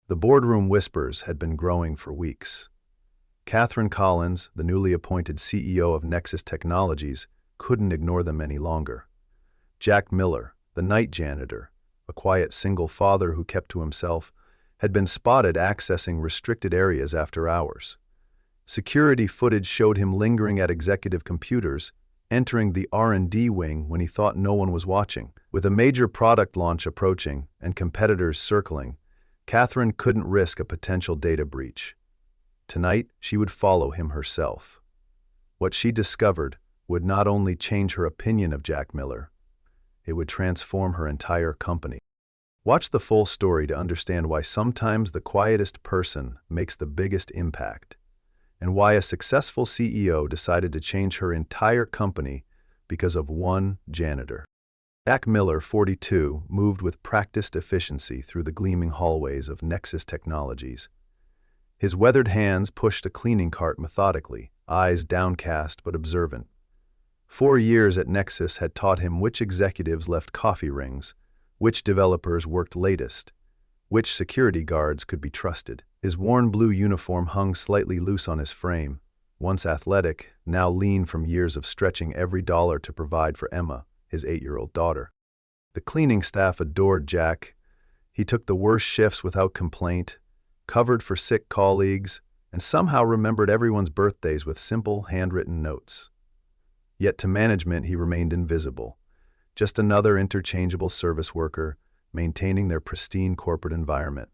The boardroom whispers had been growing for weeks. Katherine Collins, the newly appointed CEO of Nexus Technologies, couldn't ignore them any longer. Jack Miller, the night janitor, a quiet single father who kept to himself, had been spotted accessing restricted areas after hours. Security footage showed him lingering at executive computers, entering the R&D wing when he thought no one was watching. With a major product launch approaching and competitors circling, Katherine couldn't risk a potential data breach. Tonight, she would follow him herself. What she discovered would not only change her opinion of Jack Miller, it would transform her entire company. Watch the full story to understand why sometimes the quietest person makes the biggest impact, and why a successful CEO decided to change her entire company because of one janitor. Jack Miller, 42, moved with practiced efficiency through the gleaming hallways of Nexus Technologies. His weathered hands pushed a cleaning cart methodically, eyes downcast but observant. 4 years at Nexus had taught him which executives left coffee rings, which developers worked latest, which security guards could be trusted. His worn blue uniform hung slightly loose on his frame, once athletic, now lean from years of stretching every dollar to provide for Emma, his 8-year-old daughter. The cleaning staff adored Jack. He took the worst shifts without complaint, covered for sick colleagues, and somehow remembered everyone's birthdays with simple, handwritten notes. Yet to management he remained invisible, just another interchangeable service worker, maintaining their pristine corporate environment.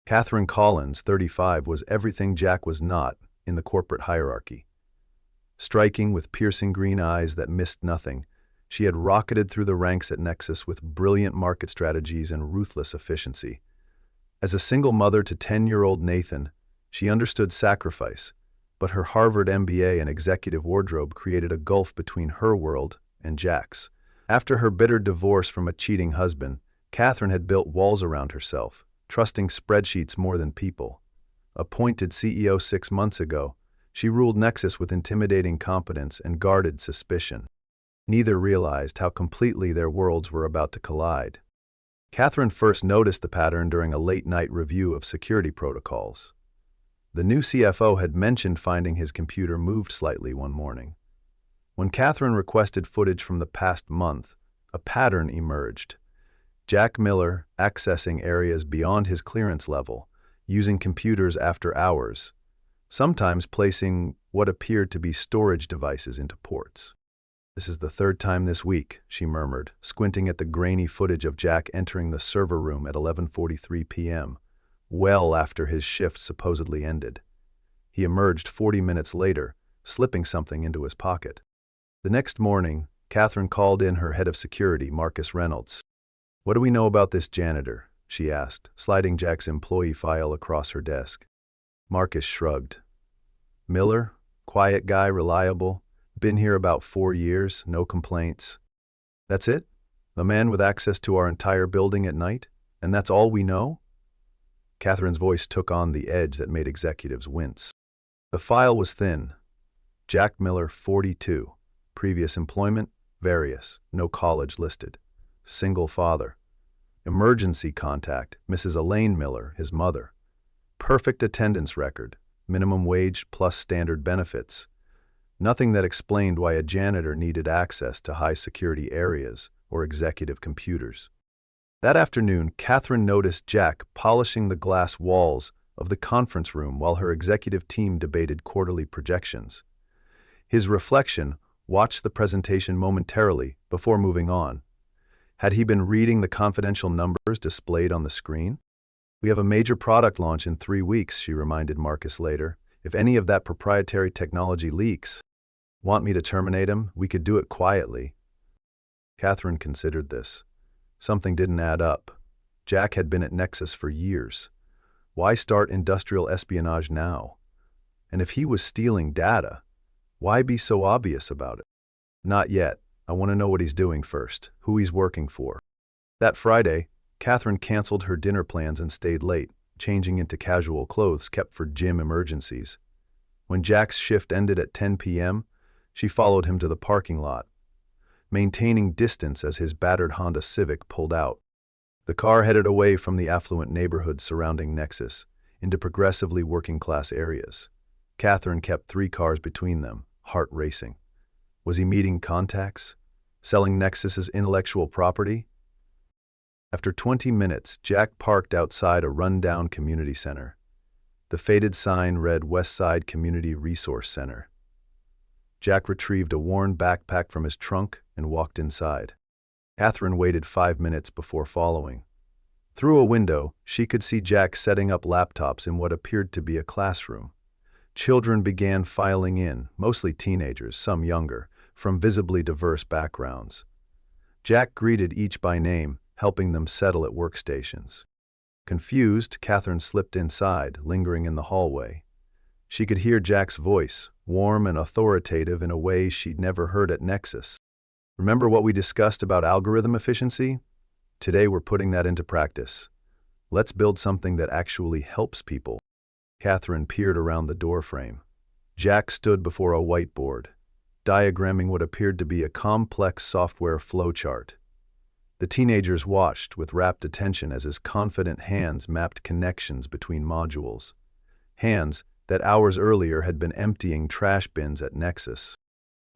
Katherine Collins, 35, was everything Jack was not in the corporate hierarchy. Striking with piercing green eyes that missed nothing, she had rocketed through the ranks at Nexus with brilliant market strategies and ruthless efficiency. As a single mother to 10-year-old Nathan, she understood sacrifice, but her Harvard MBA and executive wardrobe created a gulf between her world and Jack's. After her bitter divorce from a cheating husband, Katherine had built walls around herself, trusting spreadsheets more than people. Appointed CEO 6 months ago, she ruled Nexus with intimidating competence and guarded suspicion. Neither realized how completely their worlds were about to collide. Katherine first noticed the pattern during a late-night review of security protocols. The new CFO had mentioned finding his computer moved slightly one morning. When Katherine requested footage from the past month, a pattern emerged. Jack Miller accessing areas beyond his clearance level, using computers after hours, sometimes placing what appeared to be storage devices into ports. "This is the 3rd time this week," she murmured, squinting at the grainy footage of Jack entering the server room at 11:43 p.m., well after his shift supposedly ended. He emerged 40 minutes later, slipping something into his pocket. The next morning, Katherine called in her head of security, Marcus Reynolds. "What do we know about this janitor?" she asked, sliding Jack's employee file across her desk. Marcus shrugged. "Miller, quiet guy, reliable. Been here about 4 years, no complaints." "That's it? A man with access to our entire building at night? And that's all we know?" Katherine's voice took on the edge that made executives wince. The file was thin. Jack Miller, 42. Previous employment, various, no college listed. Single father. Emergency contact, Mrs. Elaine Miller, his mother. Perfect attendance record, minimum wage plus standard benefits. Nothing that explained why a janitor needed access to high-security areas or executive computers. That afternoon, Katherine noticed Jack polishing the glass walls of the conference room while her executive team debated quarterly projections. His reflection watched the presentation momentarily before moving on. Had he been reading the confidential numbers displayed on the screen? "We have a major product launch in 3 weeks," she reminded Marcus later. "If any of that proprietary technology leaks, want me to terminate him? We could do it quietly." Katherine considered this. Something didn't add up. Jack had been at Nexus for years. Why start industrial espionage now? And if he was stealing data, why be so obvious about it? "Not yet. I want to know what he's doing first, who he's working for." That Friday, Katherine canceled her dinner plans and stayed late, changing into casual clothes kept for gym emergencies. When Jack's shift ended at 10 p.m., she followed him to the parking lot, maintaining distance as his battered Honda Civic pulled out. The car headed away from the affluent neighborhoods surrounding Nexus into progressively working-class areas. Katherine kept 3 cars between them, heart racing. Was he meeting contacts? Selling Nexus's intellectual property? After 20 minutes, Jack parked outside a run-down community center. The faded sign read Westside Community Resource Center. Jack retrieved a worn backpack from his trunk and walked inside. Katherine waited 5 minutes before following. Through a window, she could see Jack setting up laptops in what appeared to be a classroom. Children began filing in, mostly teenagers, some younger, from visibly diverse backgrounds. Jack greeted each by name, helping them settle at workstations. Confused, Katherine slipped inside, lingering in the hallway. She could hear Jack's voice, warm and authoritative in a way she'd never heard at Nexus. Remember what we discussed about algorithm efficiency? Today we're putting that into practice. Let's build something that actually helps people. Katherine peered around the doorframe. Jack stood before a whiteboard, diagramming what appeared to be a complex software flowchart. The teenagers watched with rapt attention as his confident hands mapped connections between modules. Hands that hours earlier had been emptying trash bins at Nexus.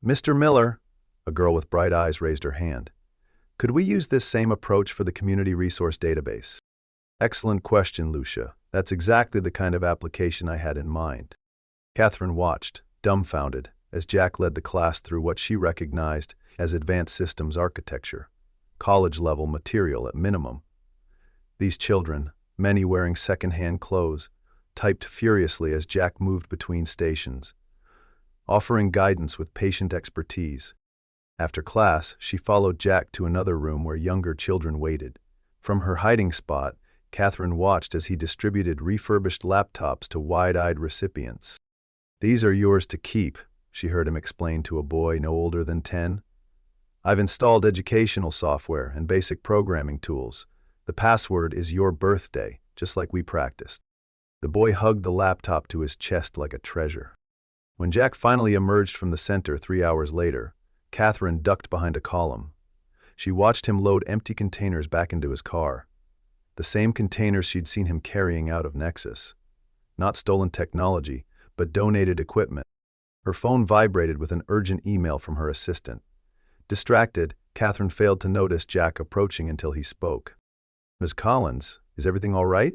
"Mr. Miller," a girl with bright eyes raised her hand. "Could we use this same approach for the community resource database?" "Excellent question, Lucia. That's exactly the kind of application I had in mind." Katherine watched, dumbfounded, as Jack led the class through what she recognized as advanced systems architecture, college-level material at minimum. These children, many wearing second-hand clothes, typed furiously as Jack moved between stations, offering guidance with patient expertise. After class, she followed Jack to another room where younger children waited. From her hiding spot, Katherine watched as he distributed refurbished laptops to wide-eyed recipients. "These are yours to keep," she heard him explain to a boy no older than 10. "I've installed educational software and basic programming tools. The password is your birthday, just like we practiced." The boy hugged the laptop to his chest like a treasure. When Jack finally emerged from the center 3 hours later, Katherine ducked behind a column. She watched him load empty containers back into his car. The same containers she'd seen him carrying out of Nexus. Not stolen technology, but donated equipment. Her phone vibrated with an urgent email from her assistant. Distracted, Katherine failed to notice Jack approaching until he spoke. "Ms. Collins, is everything all right?"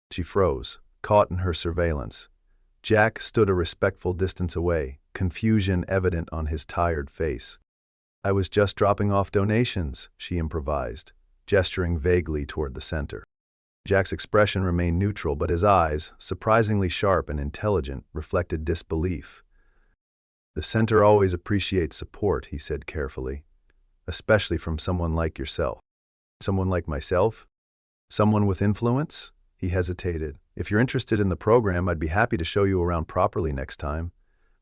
She froze, caught in her surveillance. Jack stood a respectful distance away, confusion evident on his tired face. "I was just dropping off donations," she improvised, gesturing vaguely toward the center. Jack's expression remained neutral, but his eyes, surprisingly sharp and intelligent, reflected disbelief. "The center always appreciates support," he said carefully, "especially from someone like yourself." "Someone like myself? Someone with influence?" He hesitated. "If you're interested in the program, I'd be happy to show you around properly next time.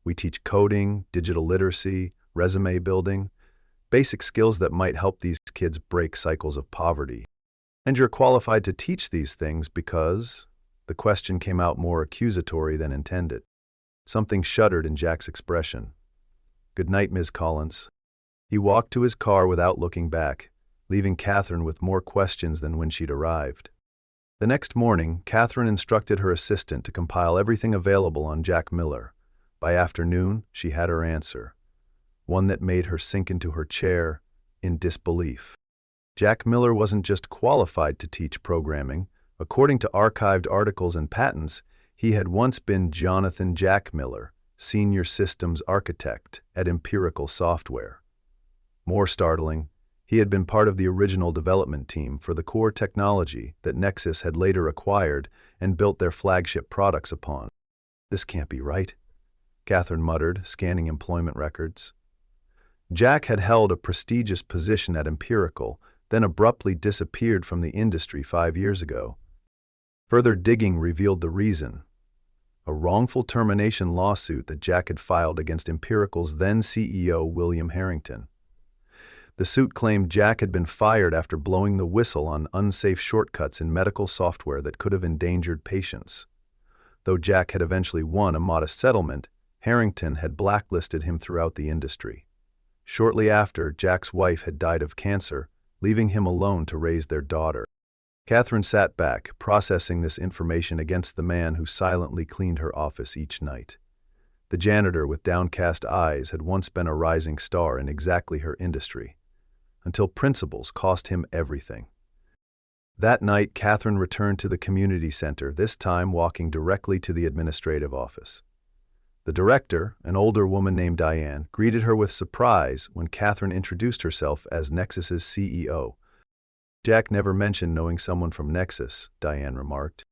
We teach coding, digital literacy, resume building, basic skills that might help these kids break cycles of poverty. And you're qualified to teach these things because..." The question came out more accusatory than intended. Something shuddered in Jack's expression. "Good night, Ms. Collins." He walked to his car without looking back, leaving Katherine with more questions than when she'd arrived. The next morning, Katherine instructed her assistant to compile everything available on Jack Miller. By afternoon, she had her answer, one that made her sink into her chair in disbelief. Jack Miller wasn't just qualified to teach programming. According to archived articles and patents, he had once been Jonathan Jack Miller, Senior Systems Architect at Empirical Software. More startling, he had been part of the original development team for the core technology that Nexus had later acquired and built their flagship products upon. "This can't be right," Katherine muttered, scanning employment records. Jack had held a prestigious position at Empirical, then abruptly disappeared from the industry 5 years ago. Further digging revealed the reason: a wrongful termination lawsuit that Jack had filed against Empirical's then CEO William Harrington. The suit claimed Jack had been fired after blowing the whistle on unsafe shortcuts in medical software that could have endangered patients. Though Jack had eventually won a modest settlement, Harrington had blacklisted him throughout the industry. Shortly after, Jack's wife had died of cancer, leaving him alone to raise their daughter. Katherine sat back, processing this information against the man who silently cleaned her office each night. The janitor with downcast eyes had once been a rising star in exactly her industry, until principles cost him everything. That night, Katherine returned to the community center, this time walking directly to the administrative office. The director, an older woman named Diane, greeted her with surprise when Katherine introduced herself as Nexus's CEO. "Jack never mentioned knowing someone from Nexus," Diane remarked.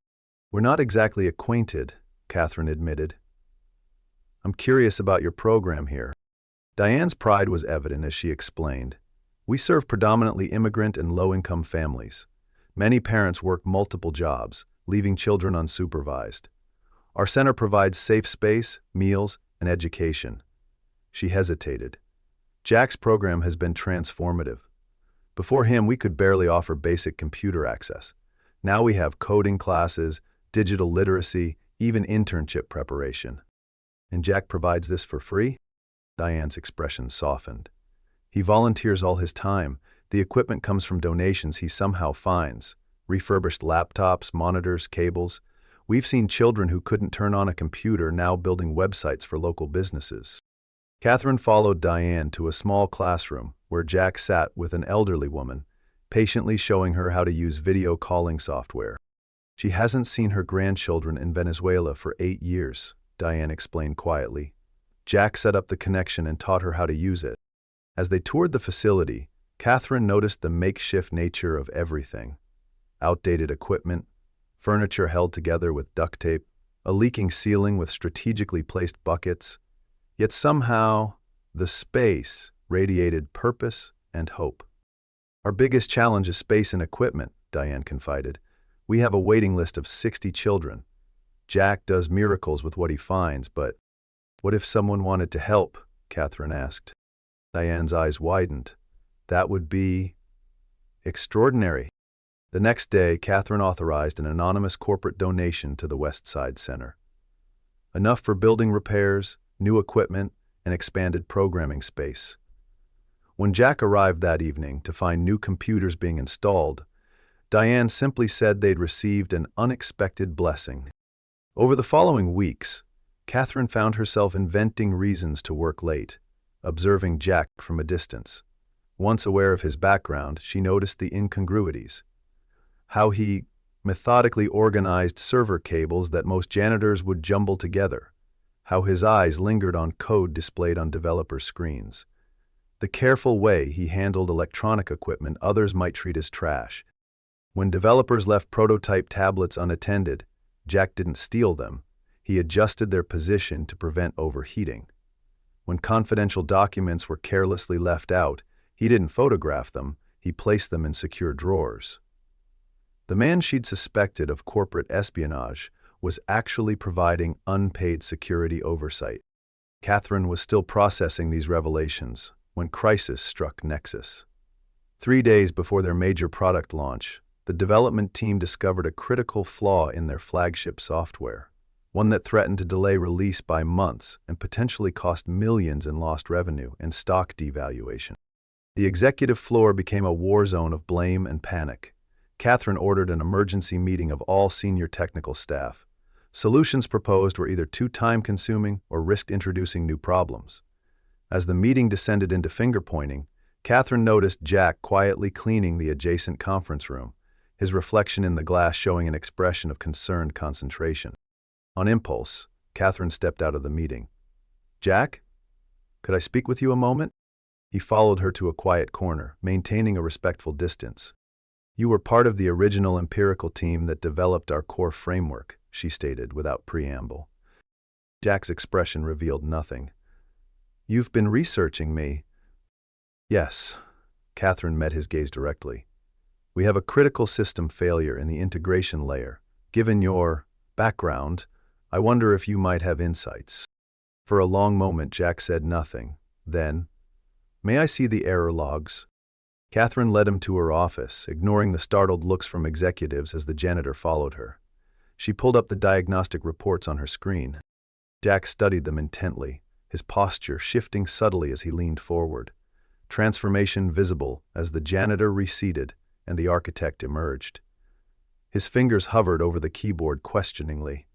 "We're not exactly acquainted," Katherine admitted. "I'm curious about your program here." Diane's pride was evident as she explained. "We serve predominantly immigrant and low-income families. Many parents work multiple jobs, leaving children unsupervised. Our center provides safe space, meals, and education." She hesitated. "Jack's program has been transformative. Before him, we could barely offer basic computer access. Now we have coding classes, digital literacy, even internship preparation." "And Jack provides this for free?" Diane's expression softened. "He volunteers all his time. The equipment comes from donations he somehow finds. Refurbished laptops, monitors, cables. We've seen children who couldn't turn on a computer now building websites for local businesses." Katherine followed Diane to a small classroom where Jack sat with an elderly woman, patiently showing her how to use video calling software. "She hasn't seen her grandchildren in Venezuela for 8 years, Diane explained quietly. Jack set up the connection and taught her how to use it. As they toured the facility, Katherine noticed the makeshift nature of everything. Outdated equipment, furniture held together with duct tape, a leaking ceiling with strategically placed buckets. Yet somehow, the space radiated purpose and hope. "Our biggest challenge is space and equipment," Diane confided. "We have a waiting list of 60 children. Jack does miracles with what he finds, but..." "What if someone wanted to help?" Katherine asked. Diane's eyes widened. "That would be extraordinary." The next day, Katherine authorized an anonymous corporate donation to the West Side Center. Enough for building repairs, new equipment, and expanded programming space. When Jack arrived that evening to find new computers being installed, Diane simply said they'd received an unexpected blessing. Over the following weeks, Katherine found herself inventing reasons to work late, observing Jack from a distance. Once aware of his background, she noticed the incongruities. How he methodically organized server cables that most janitors would jumble together. How his eyes lingered on code displayed on developer screens. The careful way he handled electronic equipment others might treat as trash. When developers left prototype tablets unattended, Jack didn't steal them. He adjusted their position to prevent overheating. When confidential documents were carelessly left out, he didn't photograph them, he placed them in secure drawers. The man she'd suspected of corporate espionage was actually providing unpaid security oversight. Katherine was still processing these revelations when crisis struck Nexus. 3 days before their major product launch, the development team discovered a critical flaw in their flagship software, one that threatened to delay release by months and potentially cost millions in lost revenue and stock devaluation. The executive floor became a war zone of blame and panic. Katherine ordered an emergency meeting of all senior technical staff. Solutions proposed were either too time-consuming or risked introducing new problems. As the meeting descended into finger-pointing, Katherine noticed Jack quietly cleaning the adjacent conference room, his reflection in the glass showing an expression of concerned concentration. On impulse, Katherine stepped out of the meeting. "Jack, could I speak with you a moment?" He followed her to a quiet corner, maintaining a respectful distance. "You were part of the original empirical team that developed our core framework," she stated without preamble. Jack's expression revealed nothing. "You've been researching me." "Yes." Katherine met his gaze directly. "We have a critical system failure in the integration layer. Given your background, I wonder if you might have insights." For a long moment, Jack said nothing. Then, "May I see the error logs?" Katherine led him to her office, ignoring the startled looks from executives as the janitor followed her. She pulled up the diagnostic reports on her screen. Jack studied them intently, his posture shifting subtly as he leaned forward. Transformation visible as the janitor receded and the architect emerged. His fingers hovered over the keyboard questioningly.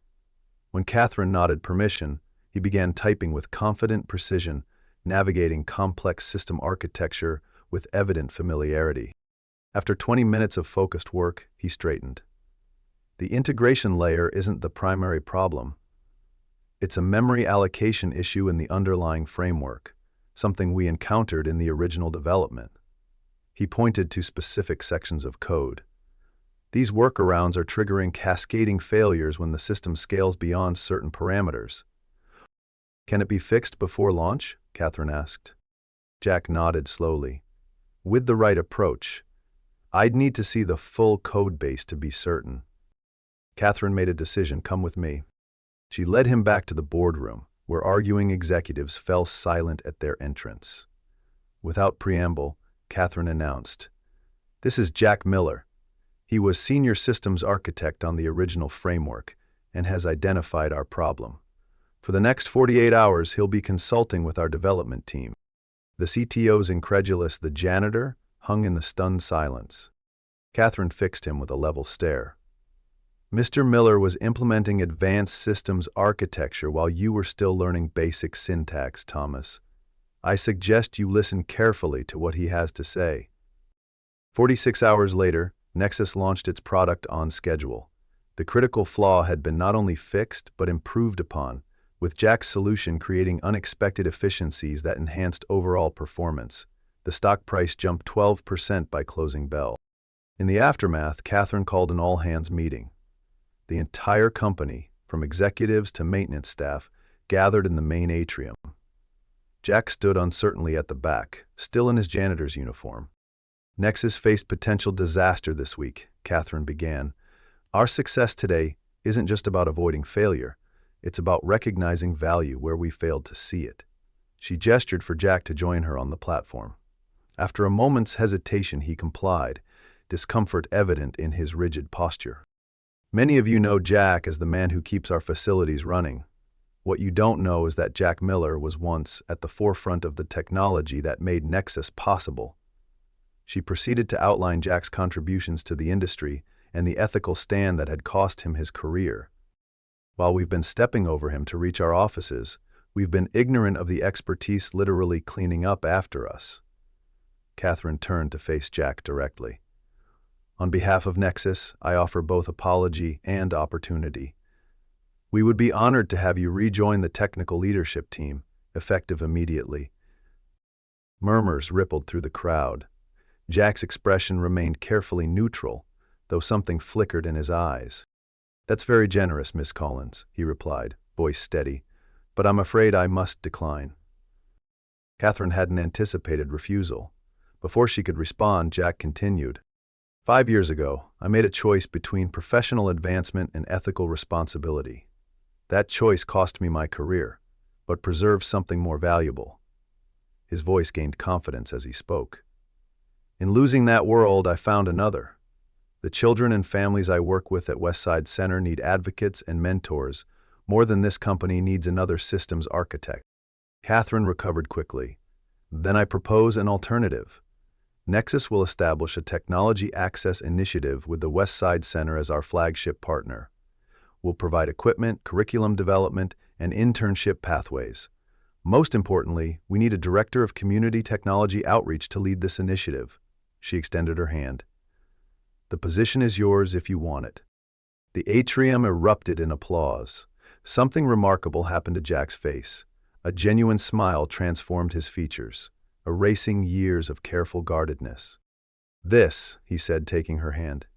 When Katherine nodded permission, he began typing with confident precision, navigating complex system architecture with evident familiarity. After 20 minutes of focused work, he straightened. The integration layer isn't the primary problem. It's a memory allocation issue in the underlying framework, something we encountered in the original development. He pointed to specific sections of code. These workarounds are triggering cascading failures when the system scales beyond certain parameters. Can it be fixed before launch? Katherine asked. Jack nodded slowly. With the right approach, I'd need to see the full code base to be certain. Katherine made a decision. Come with me. She led him back to the boardroom, where arguing executives fell silent at their entrance. Without preamble, Katherine announced, "This is Jack Miller. He was senior systems architect on the original framework and has identified our problem. For the next 48 hours, he'll be consulting with our development team." The CTO's incredulous "the janitor" hung in the stunned silence. Katherine fixed him with a level stare. "Mr. Miller was implementing advanced systems architecture while you were still learning basic syntax, Thomas. I suggest you listen carefully to what he has to say." 46 hours later, Nexus launched its product on schedule. The critical flaw had been not only fixed but improved upon, with Jack's solution creating unexpected efficiencies that enhanced overall performance. The stock price jumped 12% by closing bell. In the aftermath, Katherine called an all-hands meeting. The entire company, from executives to maintenance staff, gathered in the main atrium. Jack stood uncertainly at the back, still in his janitor's uniform. "Nexus faced potential disaster this week," Katherine began. "Our success today isn't just about avoiding failure. It's about recognizing value where we failed to see it." She gestured for Jack to join her on the platform. After a moment's hesitation, he complied, discomfort evident in his rigid posture. "Many of you know Jack as the man who keeps our facilities running. What you don't know is that Jack Miller was once at the forefront of the technology that made Nexus possible." She proceeded to outline Jack's contributions to the industry and the ethical stand that had cost him his career. "While we've been stepping over him to reach our offices, we've been ignorant of the expertise literally cleaning up after us." Katherine turned to face Jack directly. "On behalf of Nexus, I offer both apology and opportunity. We would be honored to have you rejoin the technical leadership team, effective immediately." Murmurs rippled through the crowd. Jack's expression remained carefully neutral, though something flickered in his eyes. "That's very generous, Miss Collins," he replied, voice steady, "but I'm afraid I must decline." Katherine hadn't anticipated refusal. Before she could respond, Jack continued, 5 years ago, I made a choice between professional advancement and ethical responsibility. That choice cost me my career, but preserved something more valuable." His voice gained confidence as he spoke. "In losing that world, I found another. The children and families I work with at Westside Center need advocates and mentors. More than this company needs another systems architect." Katherine recovered quickly. "Then I propose an alternative. Nexus will establish a technology access initiative with the Westside Center as our flagship partner. We'll provide equipment, curriculum development, and internship pathways. Most importantly, we need a director of community technology outreach to lead this initiative." She extended her hand. "The position is yours if you want it." The atrium erupted in applause. Something remarkable happened to Jack's face. A genuine smile transformed his features, erasing years of careful guardedness. "This," he said, taking her hand,